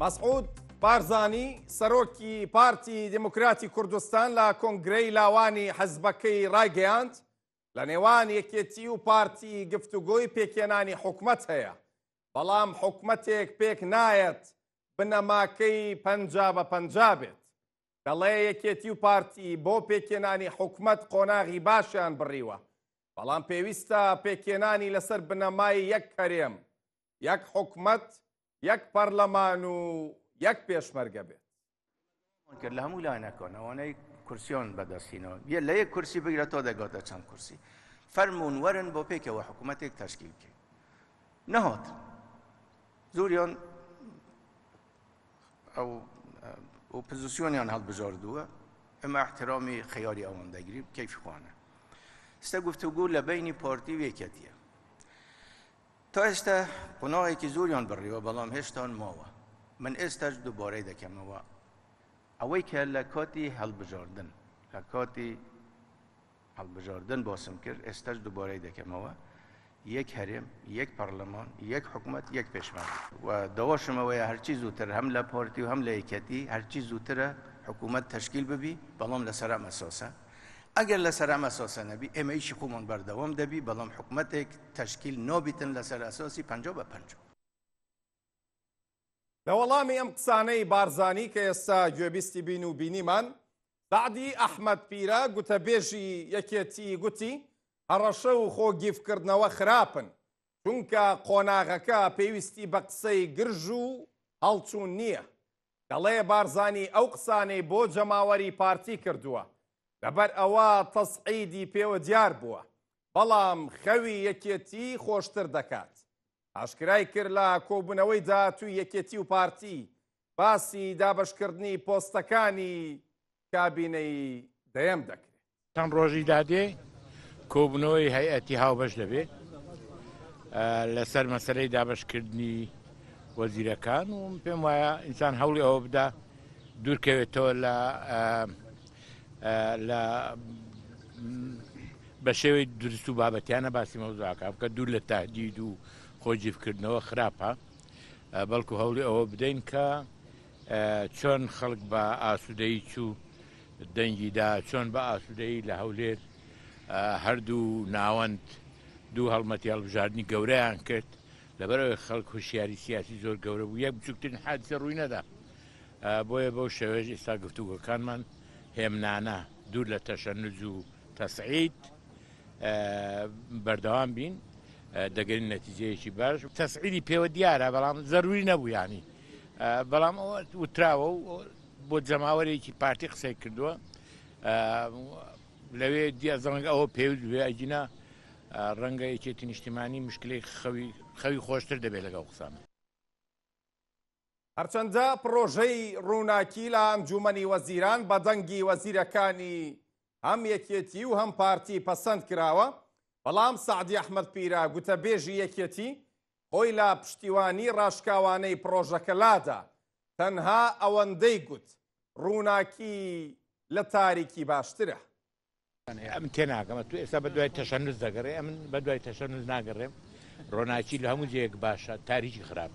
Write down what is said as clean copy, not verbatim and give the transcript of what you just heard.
مەسعود بارزانی سەرۆکی پارتی دموکراتی کوردستان لە کۆنگرەی لاوانی حەزبەکەی ڕایگەیاند لە نێوان یەکێتی و پارتی گفتوگۆی پێکێنانی حکومەت هەیە، بەڵام حکومەتێک پێک نایەت بنەماکەی 50-50 بێت. دەڵێ یەکێتی و پارتی بۆ پێکێنانی حکومەت قۆناغی باشیان بڕیوە، بەڵام پێویستە پێکێنانی لەسەر بنەمای یەک هەرێم، یەک حکومەت، یەک پەرلەمان و یەک پێشمەرگە بێت. کرد لە هەموو لایەنەکان ئەوانەی کورسیۆن بەدەستینەوە لە یەک کورسی بگرێتەوە دەگاتە چەند کورسی. فەرموون وەرن بۆ پێکەوە حکوومەتێک تەشکیل بکەین. نەهات زۆریان ئەو ئۆپۆزیسیۆنیان هەڵبژاردووە، ئەمە احترامی خەیاری ئەوان دەگریم کەیفی خوانە. ئێستا گفتوگۆ لە بینی پارتی و یەکێتیە. تا ئێستا قۆناغێکی زۆریان بڕیوە، بەڵام هێشتان ماوە. من ئێستاش دووبارەی دەکەمەوە ئەوەی کە لە کاتی هەڵبژاردن باسم کرد، ئێستاش دووبارەی دەکەمەوە یەک هەرێم، یەک پەرلەمان، یەک حکوومەت، یەک پێشمەرگە. و داواشمەوەیە هەرچی زووتر هەم لە پارتی و هەم لە یەکێتی هەرچی زووترە حکوومەت تەشکیل ببی، بەڵام لەسەر ئەم ئەساسە. ئەگەر لەسەر ئەم ئەساسە نەبی ئێمە ئیشی خۆمان بەردەوام دەبی، بەڵام حکوومەتێک تەشکیل نابیتن لەسەر ئەساسی 50-50. لە وەڵامی ئەم قسانەی بارزانی کە ئێستا گوێبیستی بین و بینیمان، سعدی ئەحمەد پیرە گوتەبێژی یەکێتی گوتی هەڕەشە و خۆگیفکردنەوە خراپن، چونکە قۆناغەکە پێویستی بە قسەی گرژ و هەڵچوون نییە. دەڵێ بارزانی ئەو قسانەی بۆ جەماوەری پارتی کردووە، لەبەر ئەوە تەسعیدی پێوە دیار بووە، بەڵام خەوی یەکێتی خۆشتر دەکات. ئاشکرای کرد لە کۆبوونەوەی داهاتووی یەکێتی و پارتی باسی دابەشکردنی پۆستەکانی کابینەی دەیەم دەکرێت. چەند ڕۆژی دادێ کۆبوونەوەی هەیئەتی هاوبەش دەبێت لەسەر مەسەلەی دابەشکردنی وەزیرەکان، و پێم وایە ئینسان هەوڵی ئەوە بدا دوورکەوێتەوە لە بە شێوەی درست و بابەتیانە باسی مەوزوعەکە بکە، دوور لە تهدید و خۆجیفکردنەوە خراپە، بەڵکو هەوڵی ئەوە بدەین کە چۆن خەڵک بە ئاسوودەیی چوو دەنگیدا، چۆن بە ئاسوودەیی لە هەولێر هەردوو ناوەند دوو هەڵمەتی هەڵبژاردننی گەورەیان کرد، لەبەرەوەی خەڵک هوشیاری سیاسی زۆر گەورە بوو، یەک بچووکترین حادسە ڕووی نەدا. بۆیە بەو شێوەیە ئێستا گفتوگۆکانمان هێمنانە دوور لە تەشەنج و تەسعید بەردەوام بین، دەگەین نەتیجەیەکی باش. تەسعیدی پێوە دیارە، بەڵام زەروری نەبوو ینی، بەڵام ئەوە وتراوە و بۆ جەماوەرێکی پارتی قسەی کردووە، لەوێ دیازەنگ ئەوە پێویست بێ ئەجینا ڕەنگە یەکێتی نیشتیمانی مشکلەی خەوی خۆشتر دەبێت لەگەڵ قسانە. هەرچەندە پرۆژەی ڕووناکی لە ئەنجومەنی وەزیران بە دەنگی وەزیرەکانی هەم یەکێتی و هەم پارتی پەسەند کراوە، بەڵام سعدی ئەحمەد پیرە گوتەبێژی یەکێتی خۆی لە پشتیوانی ڕاشکاوانەی پرۆژەکە لادا، تەنها ئەوەندەی گوت ڕووناکی لە تاریکی باشترە. ئەم تێناگەمە تو ئێستا بە دوای تەشەنج دەگەڕێ، ئەمن بە دوای تەشەنج ناگەڕێم. ڕۆناکی لە هەموو جەیەک باشە، تاریکی خراپ.